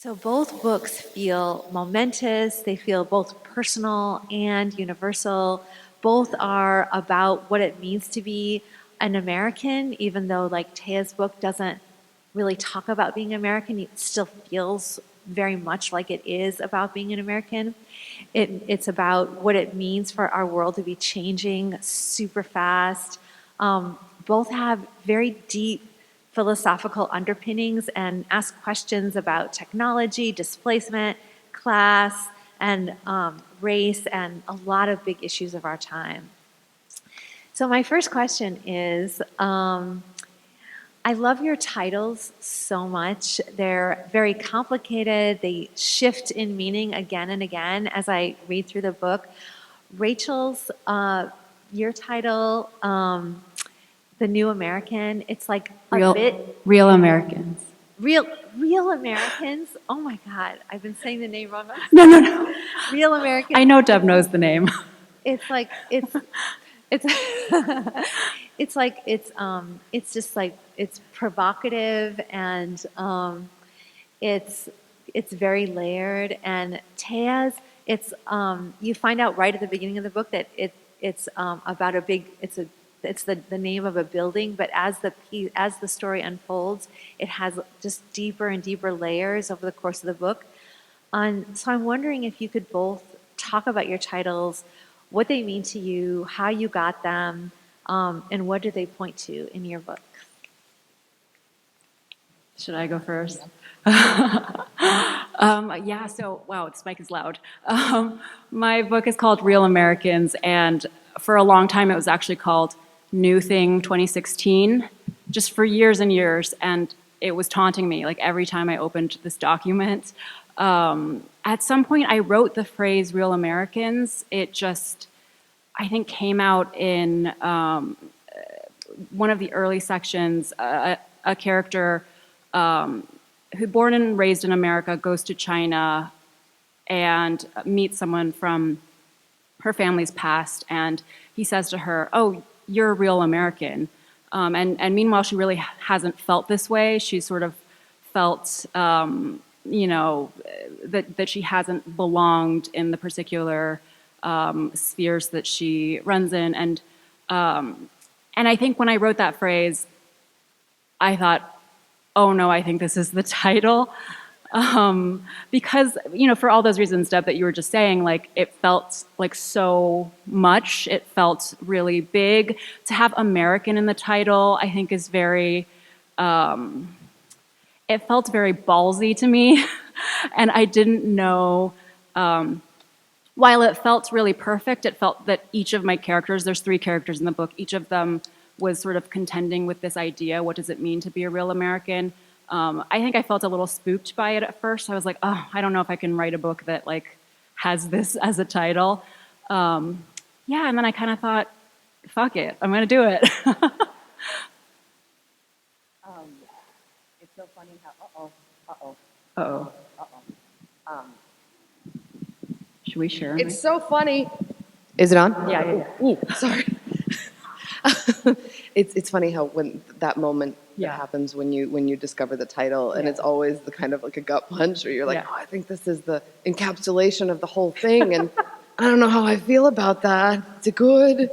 So both books feel momentous, they feel both personal and universal. Both are about what it means to be an American, even though like Téa's book doesn't really talk about being American, it still feels very much like it is about being an American. It's about what it means for our world to be changing super fast. Both have very deep philosophical underpinnings and ask questions about technology, displacement, class, and race, and a lot of big issues of our time. So my first question is, I love your titles so much. They're very complicated. They shift in meaning again and again as I read through the book. Rachel's, your title, The New American, it's like a bit Real Americans. real Americans. Oh my God, I've been saying the name wrong. No. Real Americans. I know Deb knows the name. It's like it's it's just like it's provocative and it's very layered, and Téa's you find out right at the beginning of the book that it's about a big it's the name of a building, but as the story unfolds, it has just deeper and deeper layers over the course of the book. So I'm wondering if you could both talk about your titles, what they mean to you, how you got them, and what do they point to in your book? Should I go first? Wow, this mic is loud. My book is called Real Americans, and for a long time it was actually called New Thing 2016, just for years and years, and it was taunting me, like every time I opened this document. At some point I wrote the phrase Real Americans. It just, I think, came out in one of the early sections. A character who, born and raised in America, goes to China and meets someone from her family's past, and he says to her, "Oh, you're a real American." And meanwhile, she really hasn't felt this way. She's sort of felt, that she hasn't belonged in the particular spheres that she runs in. And I think when I wrote that phrase, I thought, oh no, I think this is the title. Because, for all those reasons, Deb, that you were just saying, like, it felt like so much. It felt really big. To have American in the title, I think, is very, it felt very ballsy to me. And I didn't know, while it felt really perfect, it felt that each of my characters, there's 3 characters in the book, each of them was sort of contending with this idea, what does it mean to be a real American? I think I felt a little spooked by it at first. I was like, oh, I don't know if I can write a book that like has this as a title. And then I kind of thought, fuck it, I'm gonna do it. It's so funny Uh-oh. Should we share? It's so funny. Is it on? Yeah. Ooh, sorry. It's funny how when that moment that happens when you discover the title, and it's always the kind of like a gut punch where you're like, oh, I think this is the encapsulation of the whole thing, and I don't know how I feel about that. Is it good?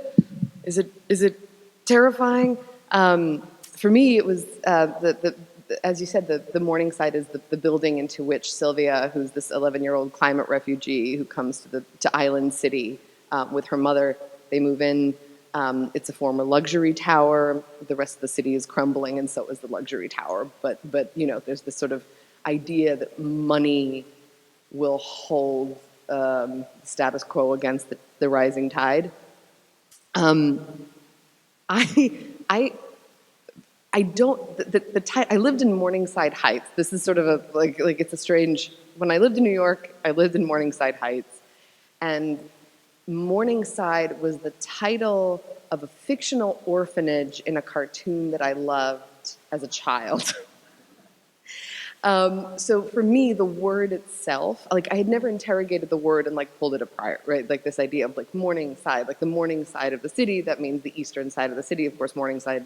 Is it terrifying? For me, it was as you said, the Morningside is the building into which Sylvia, who's this 11-year-old climate refugee who comes to Island City with her mother, they move in. It's a former luxury tower. The rest of the city is crumbling, and so is the luxury tower. But there's this sort of idea that money will hold status quo against the rising tide. I don't. I lived in Morningside Heights. This is sort of a like it's a strange. When I lived in New York, I lived in Morningside Heights, and Morningside was the title of a fictional orphanage in a cartoon that I loved as a child. So for me, the word itself, like I had never interrogated the word and like pulled it apart, right? Like this idea of like Morningside, like the morning side of the city, that means the eastern side of the city. Of course, Morningside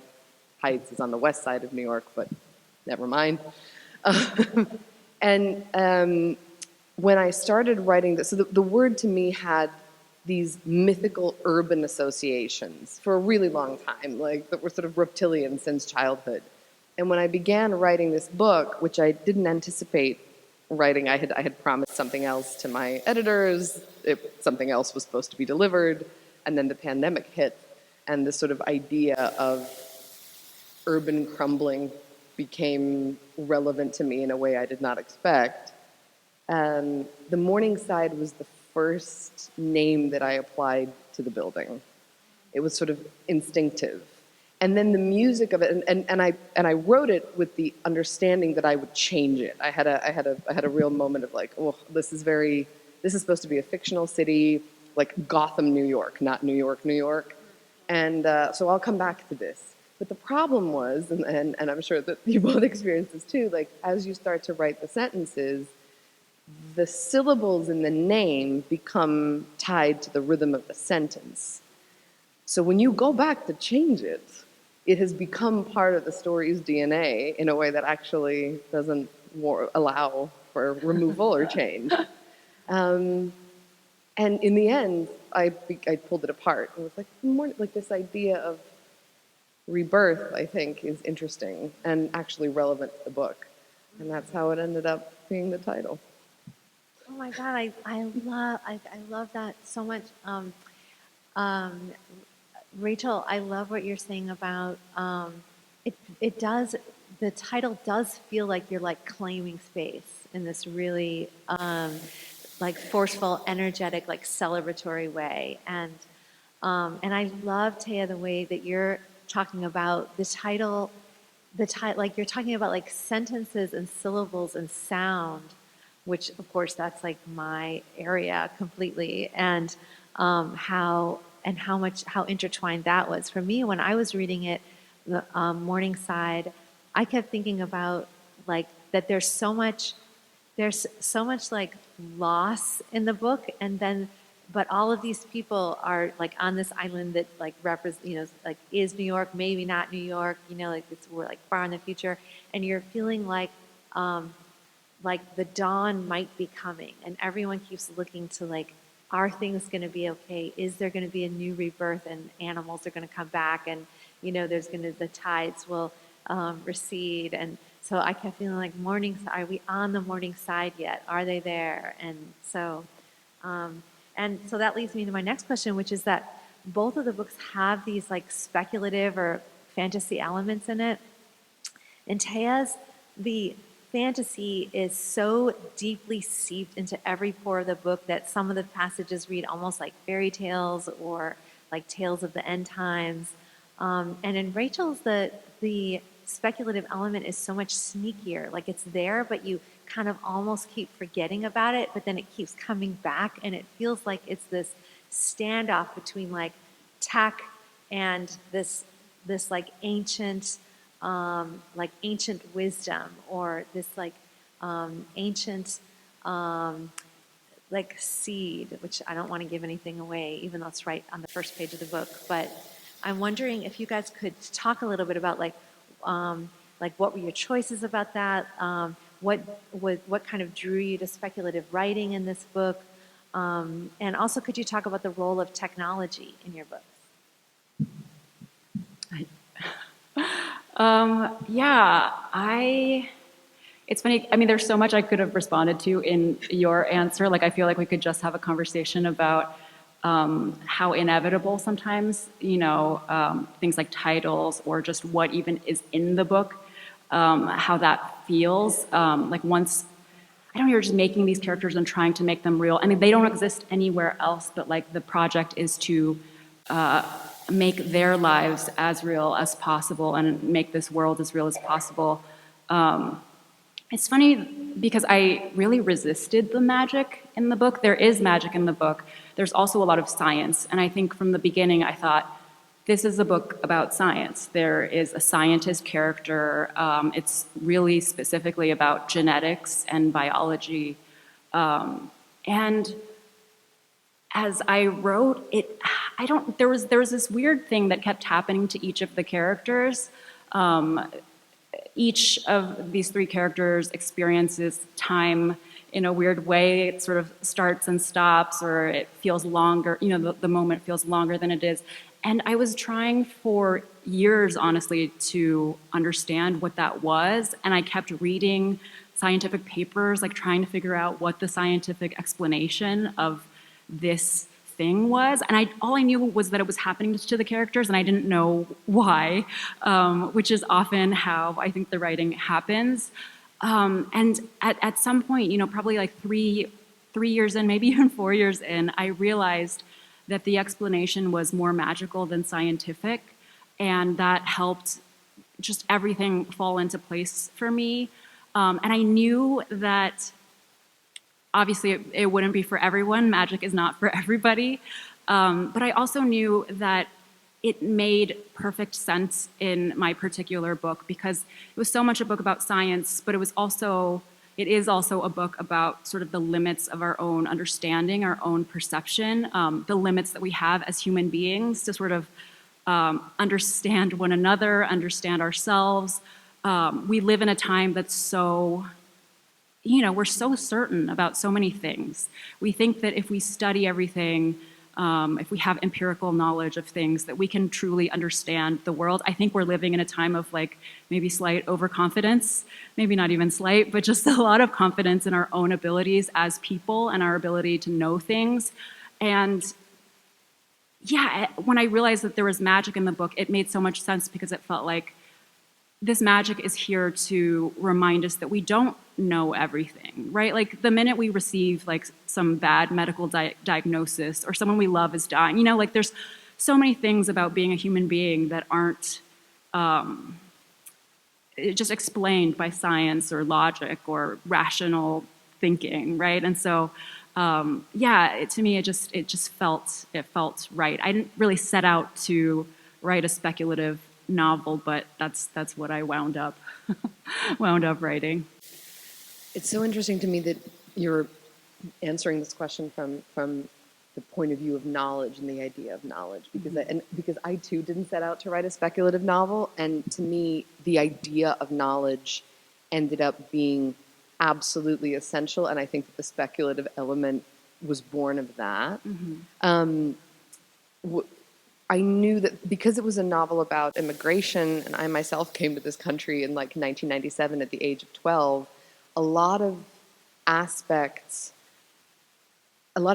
Heights is on the west side of New York, but never mind. And when I started writing this, so the word to me had these mythical urban associations for a really long time, like that were sort of reptilian since childhood. And when I began writing this book, which I didn't anticipate writing, I had promised something else to my editors, something else was supposed to be delivered, and then the pandemic hit, and this sort of idea of urban crumbling became relevant to me in a way I did not expect. The Morningside was the first name that I applied to the building. It was sort of instinctive. And then the music of it, and I wrote it with the understanding that I would change it. I had a real moment of like, oh, this is supposed to be a fictional city, like Gotham, New York, not New York, New York. And so I'll come back to this. But the problem was, and I'm sure that you both experienced this too, like as you start to write the sentences, the syllables in the name become tied to the rhythm of the sentence. So when you go back to change it, it has become part of the story's DNA in a way that actually doesn't allow for removal or change. And in the end, I pulled it apart and was like, more like this idea of rebirth, I think, is interesting and actually relevant to the book. And that's how it ended up being the title. Oh my God, I love that so much. Rachel, I love what you're saying about it does, the title does feel like you're like claiming space in this really like forceful, energetic, like celebratory way. And I love, Téa, the way that you're talking about the title, like you're talking about like sentences and syllables and sound, which of course that's like my area completely, and how intertwined that was for me when I was reading it, the Morningside. I kept thinking about like that there's so much like loss in the book, and then but all of these people are like on this island that like represents, like is New York, maybe not New York, like we're like far in the future, and you're feeling like the dawn might be coming, and everyone keeps looking to like, are things going to be okay? Is there going to be a new rebirth, and animals are going to come back, and the tides will recede, and so I kept feeling like are we on the morning side yet? Are they there? And so that leads me to my next question, which is that both of the books have these like speculative or fantasy elements in it. In Téa's, the fantasy is so deeply seeped into every pore of the book that some of the passages read almost like fairy tales or like tales of the end times. And in Rachel's, the speculative element is so much sneakier. Like it's there, but you kind of almost keep forgetting about it, but then it keeps coming back, and it feels like it's this standoff between like tech and this like ancient wisdom, or this ancient like seed, which I don't want to give anything away, even though it's right on the first page of the book. But I'm wondering if you guys could talk a little bit about like what were your choices about that? What kind of drew you to speculative writing in this book? And also, could you talk about the role of technology in your books? It's funny. I mean, there's so much I could have responded to in your answer. Like, I feel like we could just have a conversation about how inevitable sometimes, things like titles or just what even is in the book, how that feels. Like once, I don't know, you're just making these characters and trying to make them real. I mean, they don't exist anywhere else, but like the project is to make their lives as real as possible and make this world as real as possible. It's funny because I really resisted the magic in the book. There is magic in the book. There's also a lot of science. And I think from the beginning I thought, this is a book about science. There is a scientist character. It's really specifically about genetics and biology. And as I wrote it, there was this weird thing that kept happening to each of the characters. each of these three characters experiences time in a weird way. It sort of starts and stops, or it feels longer, the moment feels longer than it is. And I was trying for years, honestly, to understand what that was. And I kept reading scientific papers, like trying to figure out what the scientific explanation of this thing was. And all I knew was that it was happening to the characters, and I didn't know why, which is often how I think the writing happens. And at some point, probably like three years in, maybe even 4 years in, I realized that the explanation was more magical than scientific, and that helped just everything fall into place for me. And I knew that obviously it wouldn't be for everyone. Magic is not for everybody. But I also knew that it made perfect sense in my particular book, because it was so much a book about science, but it is also a book about sort of the limits of our own understanding, our own perception, the limits that we have as human beings to sort of understand one another, understand ourselves. We live in a time that's so, we're so certain about so many things. We think that if we study everything, if we have empirical knowledge of things, that we can truly understand the world. I think we're living in a time of like maybe slight overconfidence, maybe not even slight, but just a lot of confidence in our own abilities as people and our ability to know things. And yeah, when I realized that there was magic in the book, it made so much sense, because it felt like this magic is here to remind us that we don't know everything, right? Like the minute we receive like some bad medical diagnosis, or someone we love is dying, like there's so many things about being a human being that aren't just explained by science or logic or rational thinking, right? And so, to me, it felt right. I didn't really set out to write a speculative novel, but that's what I wound up writing. It's so interesting to me that you're answering this question from the point of view of knowledge and the idea of knowledge, because I too didn't set out to write a speculative novel, and to me the idea of knowledge ended up being absolutely essential, and I think that the speculative element was born of that. I knew that because it was a novel about immigration, and I myself came to this country in like 1997 at the age of 12, a lot of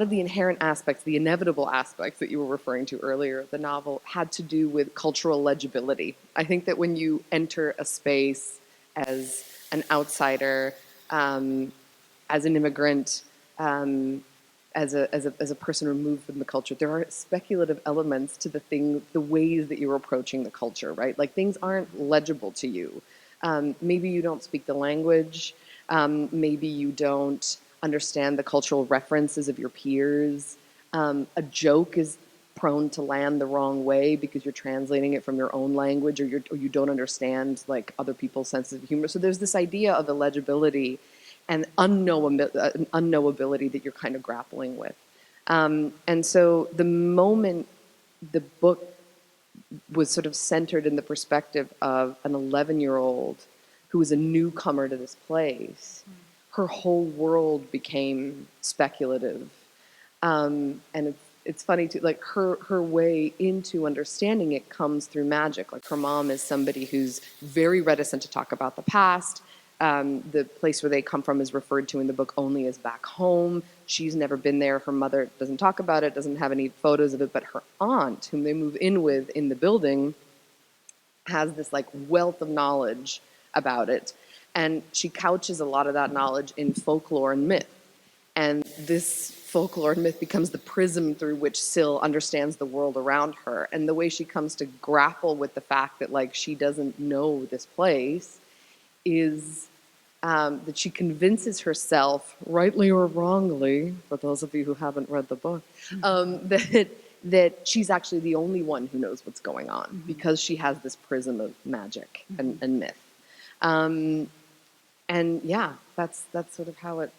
the inherent aspects, the inevitable aspects that you were referring to earlier, the novel had to do with cultural legibility. I think that when you enter a space as an outsider, as an immigrant, as a person removed from the culture, there are speculative elements to the ways that you're approaching the culture, right? Like things aren't legible to you. Maybe you don't speak the language. Maybe you don't understand the cultural references of your peers. A joke is prone to land the wrong way because you're translating it from your own language, or you don't understand like other people's senses of humor. So there's this idea of illegibility and unknowability that you're kind of grappling with. And so the moment the book was sort of centered in the perspective of an 11-year-old who was a newcomer to this place, her whole world became speculative. And it's funny too, like her way into understanding it comes through magic. Like her mom is somebody who's very reticent to talk about the past. The place where they come from is referred to in the book only as back home. She's never been there. Her mother doesn't talk about it, doesn't have any photos of it, but her aunt, whom they move in with in the building, has this like wealth of knowledge about it. And she couches a lot of that knowledge in folklore and myth. And this folklore and myth becomes the prism through which Syl understands the world around her. And the way she comes to grapple with the fact that like she doesn't know this place is that she convinces herself, rightly or wrongly, for those of you who haven't read the book, that she's actually the only one who knows what's going on, because she has this prism of magic and myth. And yeah, that's sort of how it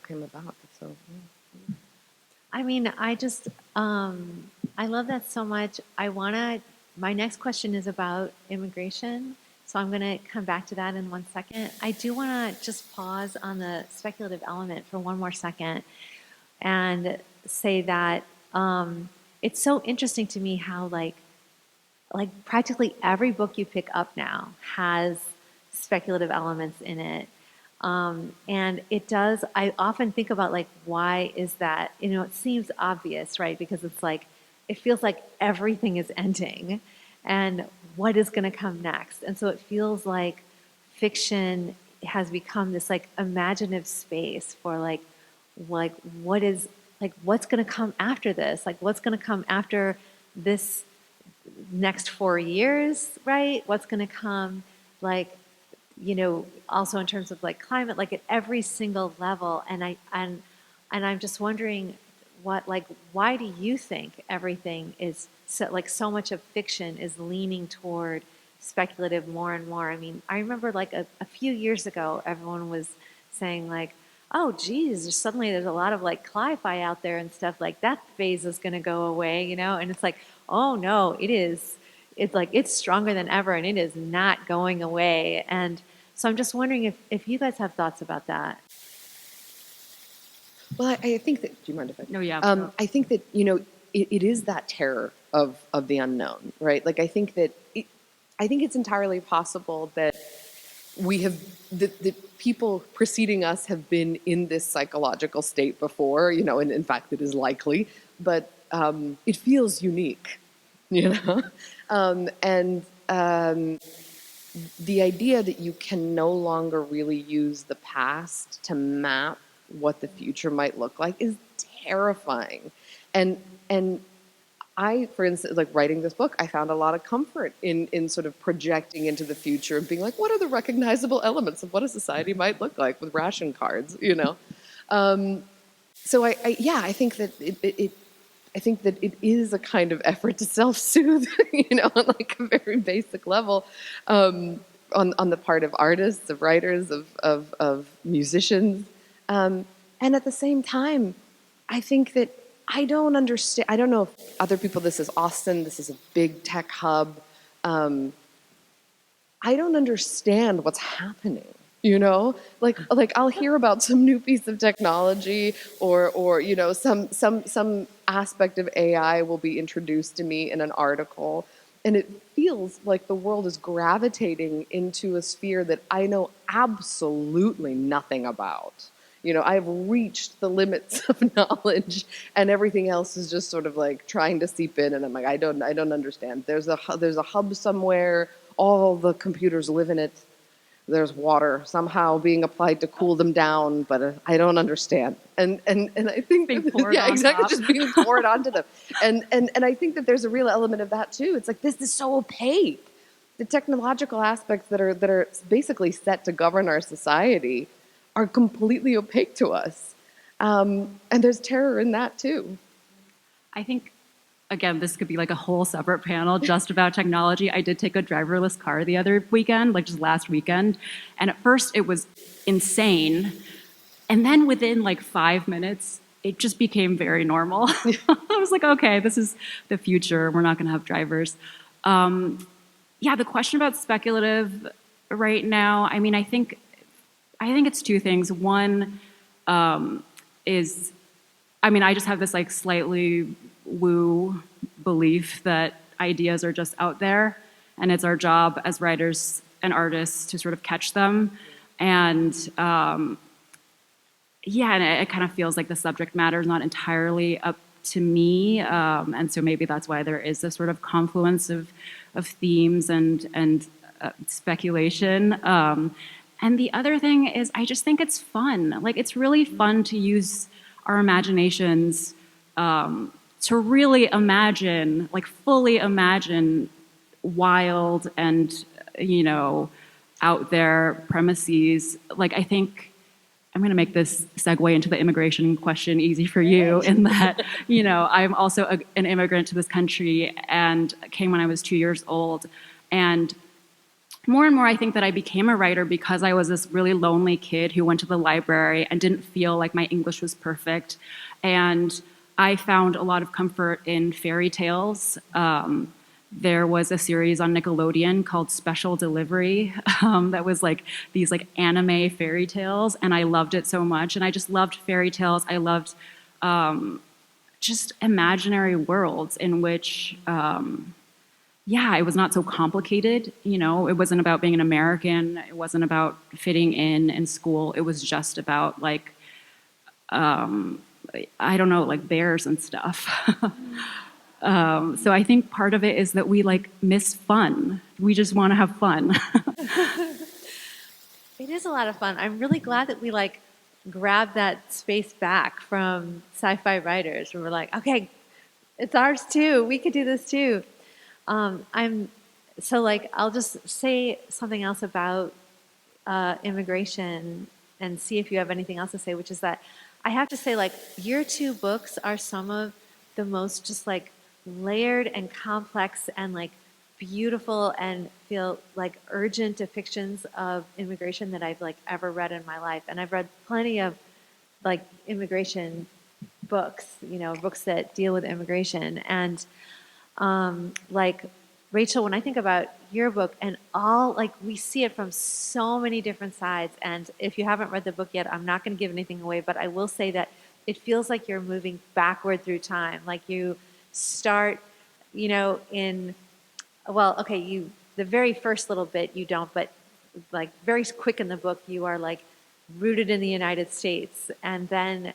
came about. So, yeah. I mean, I love that so much. My next question is about immigration So I'm going to come back to that in 1 second. I do want to just pause on the speculative element for one more second and say that it's so interesting to me how like practically every book you pick up now has speculative elements in it. And it does, I often think about like, why is that? You know, it seems obvious, right? Because it's like, it feels like everything is ending and what is going to come next? And so it feels like fiction has become this like imaginative space for like what is, like, what's going to come after this? Like, what's going to come after this next 4 years, right? What's going to come, like, you know, also in terms of like climate, like at every single level. And I'm just wondering what, like, why do you think everything is so, like, so much of fiction is leaning toward speculative more and more? I mean, I remember like a few years ago, everyone was saying like, oh, geez, there's a lot of like cli-fi out there and stuff, like that phase is going to go away, you know? And it's like, oh no, it is. It's like, it's stronger than ever and it is not going away. And so I'm just wondering if you guys have thoughts about that. Well, I think that, do you mind if I? No, yeah. I think that, you know, it is that terror of the unknown, right? Like, I think that, I think it's entirely possible that we have, the people preceding us have been in this psychological state before, you know, and in fact, it is likely, but it feels unique, you know? The idea that you can no longer really use the past to map what the future might look like is terrifying. And I, for instance, like writing this book, I found a lot of comfort in sort of projecting into the future and being like, what are the recognizable elements of what a society might look like with ration cards, you know? So I think that I think that it is a kind of effort to self-soothe, you know, on like a very basic level, on the part of artists, of writers, of musicians. And at the same time, I think that I don't understand, I don't know if other people, this is Austin, this is a big tech hub. I don't understand what's happening. You know, like I'll hear about some new piece of technology, or you know, some aspect of AI will be introduced to me in an article, and it feels like the world is gravitating into a sphere that I know absolutely nothing about. You know, I've reached the limits of knowledge, and everything else is just sort of like trying to seep in, and I'm like, I don't understand. There's a hub somewhere. All the computers live in it. There's water somehow being applied to cool them down, but I don't understand. And I think being poured yeah, on exactly, top. just being poured onto them. And I think that there's a real element of that too. It's like, this is so opaque. The technological aspects that are basically set to govern our society are completely opaque to us. And there's terror in that too. I think, again, this could be like a whole separate panel just about technology. I did take a driverless car the other weekend, like just last weekend. And at first it was insane. And then within like 5 minutes, it just became very normal. I was like, okay, this is the future. We're not going to have drivers. Yeah, the question about speculative right now, I mean, I think it's two things. One is, I mean, I just have this like slightly woo belief that ideas are just out there, and it's our job as writers and artists to sort of catch them. And yeah, and it kind of feels like the subject matter is not entirely up to me, and so maybe that's why there is this sort of confluence of themes and speculation. And the other thing is, I just think it's fun. Like, it's really fun to use our imaginations to really imagine, like fully imagine wild and, you know, out there premises. Like, I think I'm going to make this segue into the immigration question easy for you, in that, you know, I'm also an immigrant to this country and came when I was 2 years old. And more and more, I think that I became a writer because I was this really lonely kid who went to the library and didn't feel like my English was perfect. And I found a lot of comfort in fairy tales, There was a series on Nickelodeon called Special Delivery that was like these like anime fairy tales, and I loved it so much. And I just loved fairy tales. I loved just imaginary worlds in which, it was not so complicated. You know, it wasn't about being an American. It wasn't about fitting in school. It was just about like, I don't know, like bears and stuff. So I think part of it is that we like miss fun. We just want to have fun. It is a lot of fun. I'm really glad that we like grabbed that space back from sci-fi writers. We were like, okay, it's ours too. We could do this too. I'm so like I'll just say something else about immigration and see if you have anything else to say, which is that I have to say like your two books are some of the most just like layered and complex and like beautiful and feel like urgent depictions of immigration that I've like ever read in my life. And I've read plenty of like immigration books, you know, books that deal with immigration. And like Rachel, when I think about your book and all, like we see it from so many different sides. And if you haven't read the book yet, I'm not going to give anything away, but I will say that it feels like you're moving backward through time. Like you start, you know, the very first little bit you don't, but like very quick in the book, you are like rooted in the United States. And then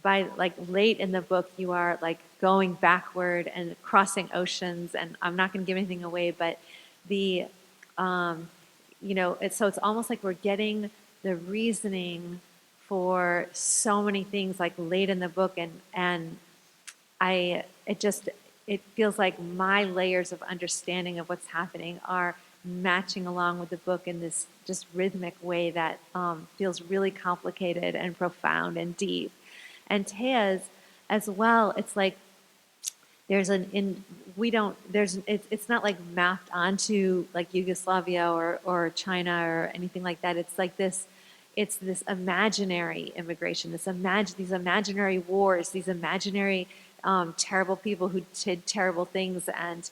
by like late in the book, you are like going backward and crossing oceans. And I'm not going to give anything away, but it's almost like we're getting the reasoning for so many things like late in the book. And it feels like my layers of understanding of what's happening are matching along with the book in this just rhythmic way that feels really complicated and profound and deep. And Téa's as well, it's like it's not like mapped onto like Yugoslavia or China or anything like that. It's like this imaginary immigration, these imaginary wars, these imaginary terrible people who did terrible things and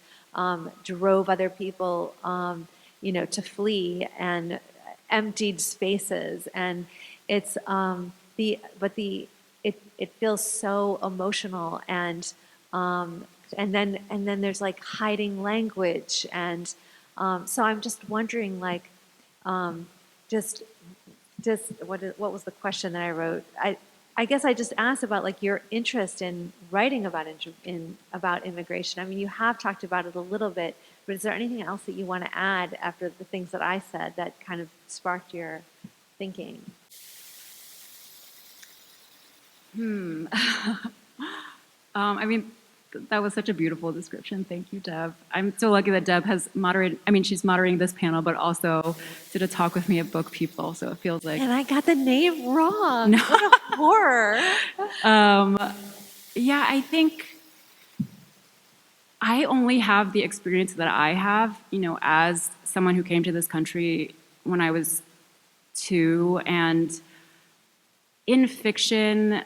drove other people, to flee and emptied spaces. And it's it feels so emotional and then there's like hiding language and so I'm just wondering like just what was the question that I wrote? I guess I just asked about like your interest in writing about about immigration. I mean, you have talked about it a little bit, but is there anything else that you want to add after the things that I said that kind of sparked your thinking? I mean, that was such a beautiful description. Thank you, Deb. I'm so lucky that Deb has moderated. I mean, she's moderating this panel, but also did a talk with me at Book People. So it feels like. And I got the name wrong. No. What a horror. Yeah, I think I only have the experience that I have, as someone who came to this country when I was 2, and in fiction.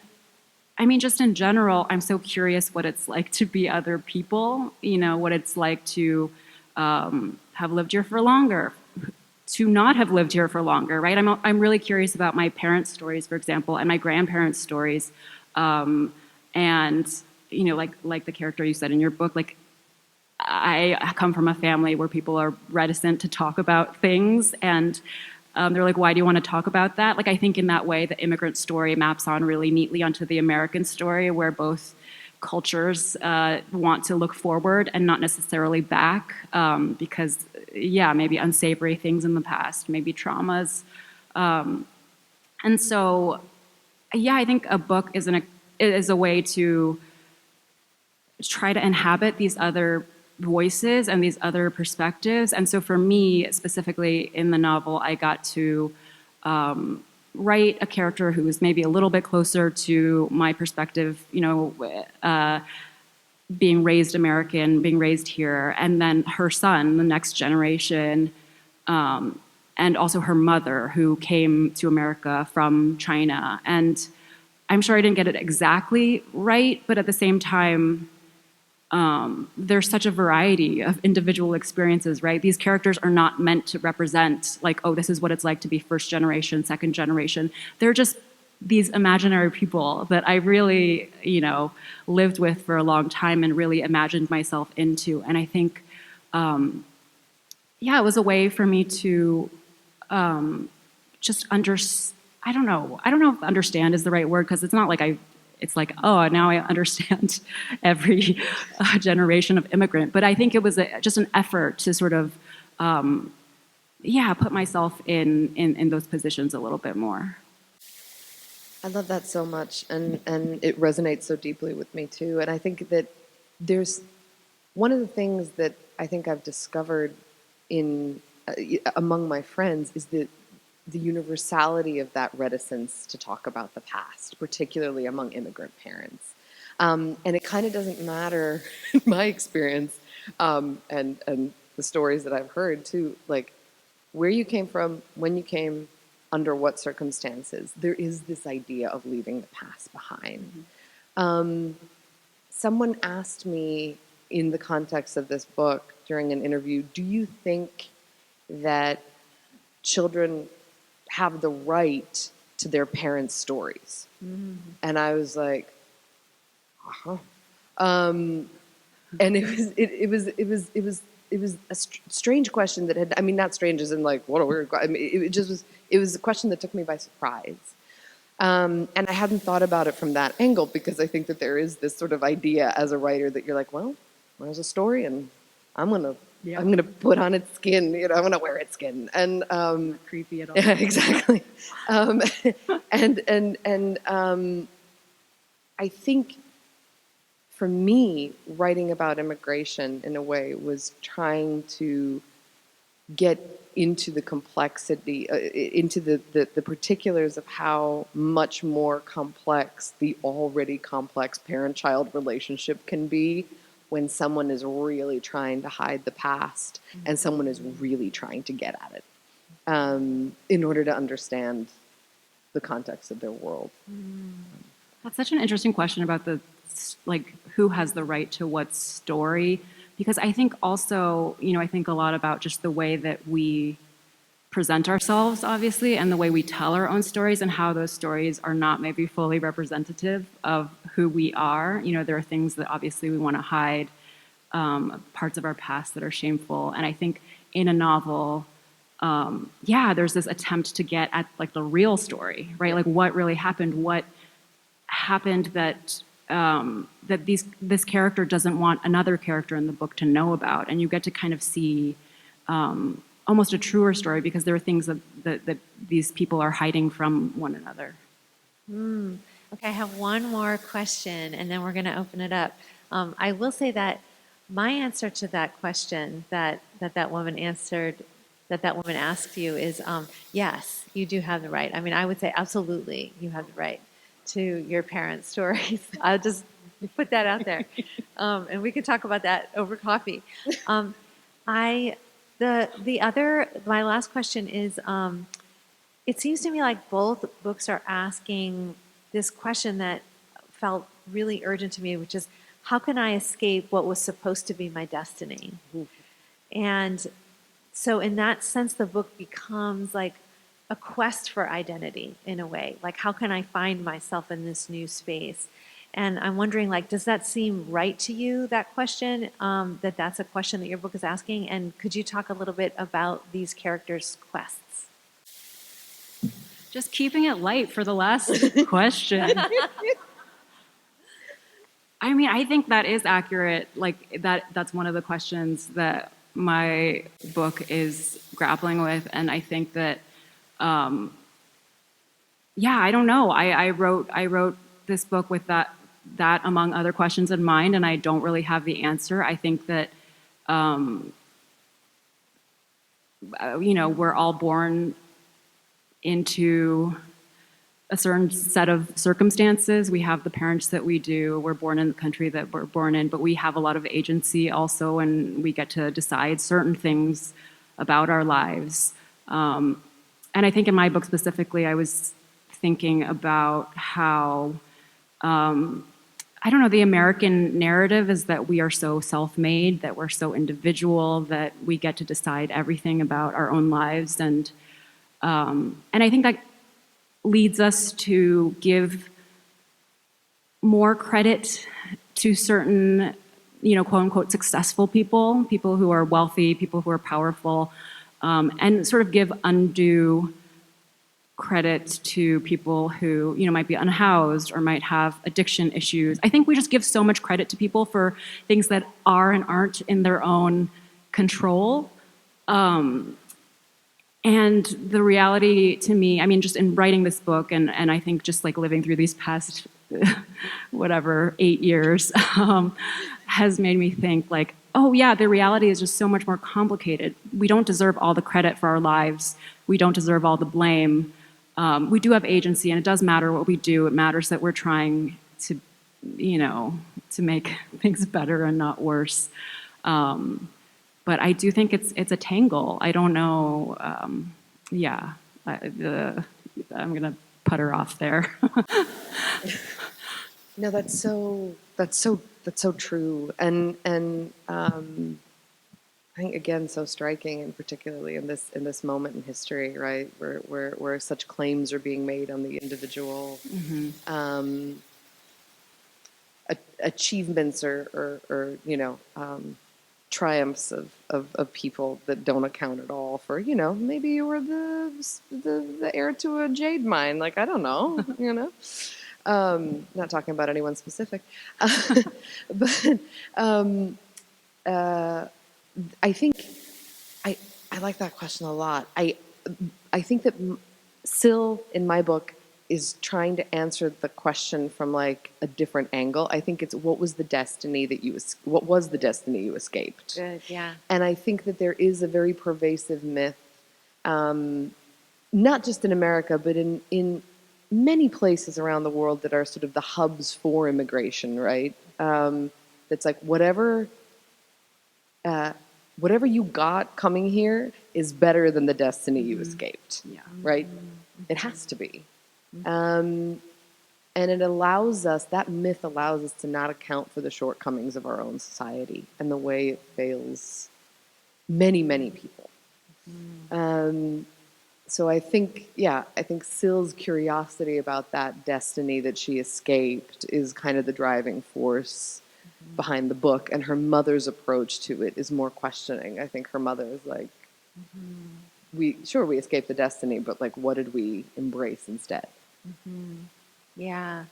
I mean, just in general, I'm so curious what it's like to be other people, what it's like to have lived here for longer, to not have lived here for longer, right? I'm really curious about my parents' stories, for example, and my grandparents' stories. And, like the character you said in your book, like I come from a family where people are reticent to talk about things and they're like, why do you want to talk about that? Like, I think in that way, the immigrant story maps on really neatly onto the American story, where both cultures want to look forward and not necessarily back, because, maybe unsavory things in the past, maybe traumas. And so, I think a book is a way to try to inhabit these other voices and these other perspectives. And so for me, specifically in the novel, I got to write a character who was maybe a little bit closer to my perspective, being raised American, being raised here, and then her son, the next generation, and also her mother, who came to America from China. And I'm sure I didn't get it exactly right, but at the same time, there's such a variety of individual experiences, right? These characters are not meant to represent like, oh, this is what it's like to be first generation, second generation. They're just these imaginary people that I really, lived with for a long time and really imagined myself into. And I think, it was a way for me to just I don't know if understand is the right word, because it's not like it's like, oh, now I understand every generation of immigrant. But I think it was just an effort to sort of, put myself in those positions a little bit more. I love that so much, and it resonates so deeply with me too. And I think that there's one of the things that I think I've discovered in among my friends is that the universality of that reticence to talk about the past, particularly among immigrant parents. And it kind of doesn't matter, in my experience, and the stories that I've heard too, like where you came from, when you came, under what circumstances. There is this idea of leaving the past behind. Mm-hmm. Someone asked me in the context of this book during an interview, do you think that children have the right to their parents' stories? Mm-hmm. And I was like, uh-huh. And it was a strange question that had, not strange as in like, what a weird question. It was a question that took me by surprise. And I hadn't thought about it from that angle, because I think that there is this sort of idea as a writer that you're like, well, there's a story and I'm gonna put on its skin, I'm gonna wear its skin. And not creepy at all. Yeah, exactly. I think for me, writing about immigration in a way was trying to get into the complexity, into the particulars of how much more complex the already complex parent-child relationship can be when someone is really trying to hide the past and someone is really trying to get at it in order to understand the context of their world. That's such an interesting question about who has the right to what story, because I think also, I think a lot about just the way that we present ourselves, obviously, and the way we tell our own stories, and how those stories are not maybe fully representative of who we are. There are things that obviously we want to hide, parts of our past that are shameful. And I think in a novel, there's this attempt to get at like the real story, right? Like what really happened, what happened that this character doesn't want another character in the book to know about, and you get to kind of see almost a truer story, because there are things that these people are hiding from one another. Okay, I have one more question, and then we're going to open it up. I will say that my answer to that question that woman answered, that woman asked you, is yes, you do have the right. I would say absolutely, you have the right to your parents' stories. I'll just put that out there, and we could talk about that over coffee. My last question is, it seems to me like both books are asking this question that felt really urgent to me, which is, how can I escape what was supposed to be my destiny? And so in that sense, the book becomes like a quest for identity in a way. Like, how can I find myself in this new space? And I'm wondering, like, does that seem right to you, that question, that's a question that your book is asking? And could you talk a little bit about these characters' quests? Just keeping it light for the last question. I think that is accurate. Like that's one of the questions that my book is grappling with. And I think that, I don't know. I wrote this book with that among other questions in mind, and I don't really have the answer. I think that, we're all born into a certain set of circumstances. We have the parents that we do. We're born in the country that we're born in, but we have a lot of agency also, and we get to decide certain things about our lives. And I think in my book specifically, I was thinking about how I don't know, the American narrative is that we are so self-made, that we're so individual, that we get to decide everything about our own lives. And I think that leads us to give more credit to certain, quote unquote, successful people, people who are wealthy, people who are powerful, and sort of give undue credit to people who, might be unhoused or might have addiction issues. I think we just give so much credit to people for things that are and aren't in their own control. And the reality to me, I mean, just in writing this book, and I think just like living through these past, 8 years, has made me think like, oh yeah, the reality is just so much more complicated. We don't deserve all the credit for our lives. We don't deserve all the blame. We do have agency, and it does matter what we do. It matters that we're trying to, to make things better and not worse. But I do think it's a tangle. I don't know. I'm gonna putter off there. No, that's so true, and I think again so striking, and particularly in this moment in history, right, where such claims are being made on the individual, achievements or triumphs of people that don't account at all for, maybe you were the heir to a jade mine, like, I don't know, not talking about anyone specific, but I think I like that question a lot. I think that Syl in my book is trying to answer the question from like a different angle. I think it's what was the destiny you escaped? Good, yeah. And I think that there is a very pervasive myth, not just in America, but in many places around the world that are sort of the hubs for immigration, right? That's like whatever you got coming here is better than the destiny you escaped, right? It has to be. And it allows us, that myth allows us to not account for the shortcomings of our own society and the way it fails many, many people. So I think Syl's curiosity about that destiny that she escaped is kind of the driving force behind the book, and her mother's approach to it is more questioning. I think her mother is like, we escaped the destiny, but like, what did we embrace instead? Yeah,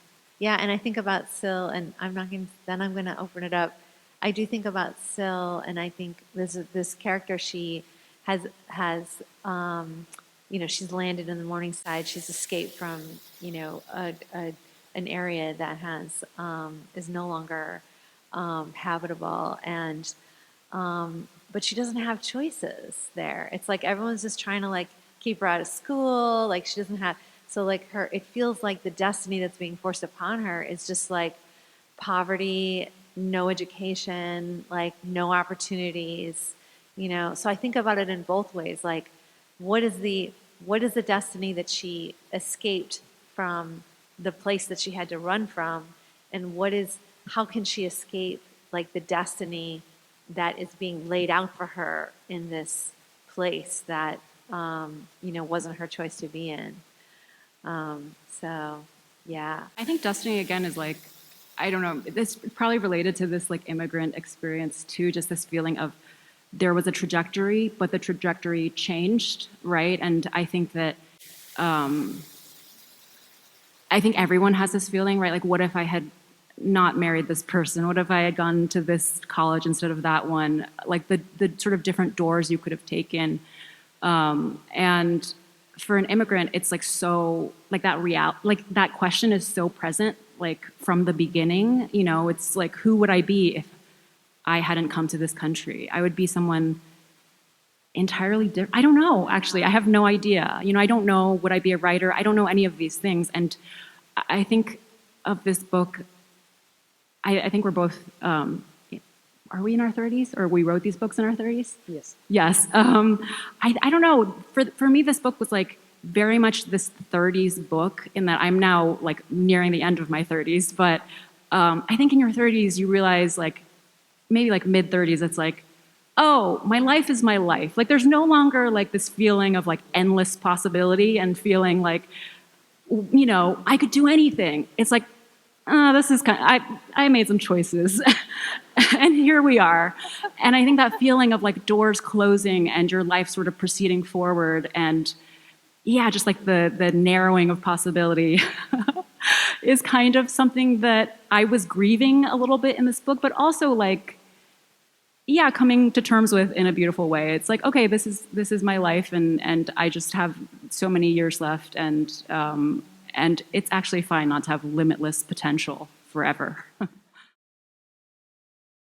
and I think about Syl, and I'm going to open it up. I do think about Syl, and I think this character, she has she's landed in the Morningside. She's escaped from an area that has is no longer habitable, and but she doesn't have choices there. It's like everyone's just trying to like keep her out of school. Like she doesn't have, so like it feels like the destiny that's being forced upon her is just like poverty, no education, like no opportunities, So I think about it in both ways. Like, what is the destiny that she escaped from, the place that she had to run from, and how can she escape like the destiny that is being laid out for her in this place that wasn't her choice to be in. So yeah, I think destiny again is like, I don't know, this probably related to this like immigrant experience too, just this feeling of there was a trajectory, but the trajectory changed, right? And I think that I think everyone has this feeling, right? Like, what if I had not married this person? What if I had gone to this college instead of that one? Like the sort of different doors you could have taken. And for an immigrant, it's like so, like that question is so present, like from the beginning. It's like, who would I be if I hadn't come to this country? I would be someone entirely different. I don't know, actually. I have no idea. I don't know, would I be a writer? I don't know any of these things. And I think of this book, I think we're both, are we in our 30s? Or we wrote these books in our 30s? Yes. Yes. I don't know. For me, this book was like very much this 30s book in that I'm now like nearing the end of my 30s, but I think in your 30s you realize, like, maybe like mid 30s, it's like, oh, my life is my life. Like, there's no longer like this feeling of like endless possibility and feeling like, you know, I could do anything. It's like, this is I made some choices and here we are. And I think that feeling of like doors closing and your life sort of proceeding forward, and yeah, just like the narrowing of possibility is kind of something that I was grieving a little bit in this book, but also like, yeah, coming to terms with in a beautiful way. It's like, okay, this is my life, and I just have so many years left, and it's actually fine not to have limitless potential forever.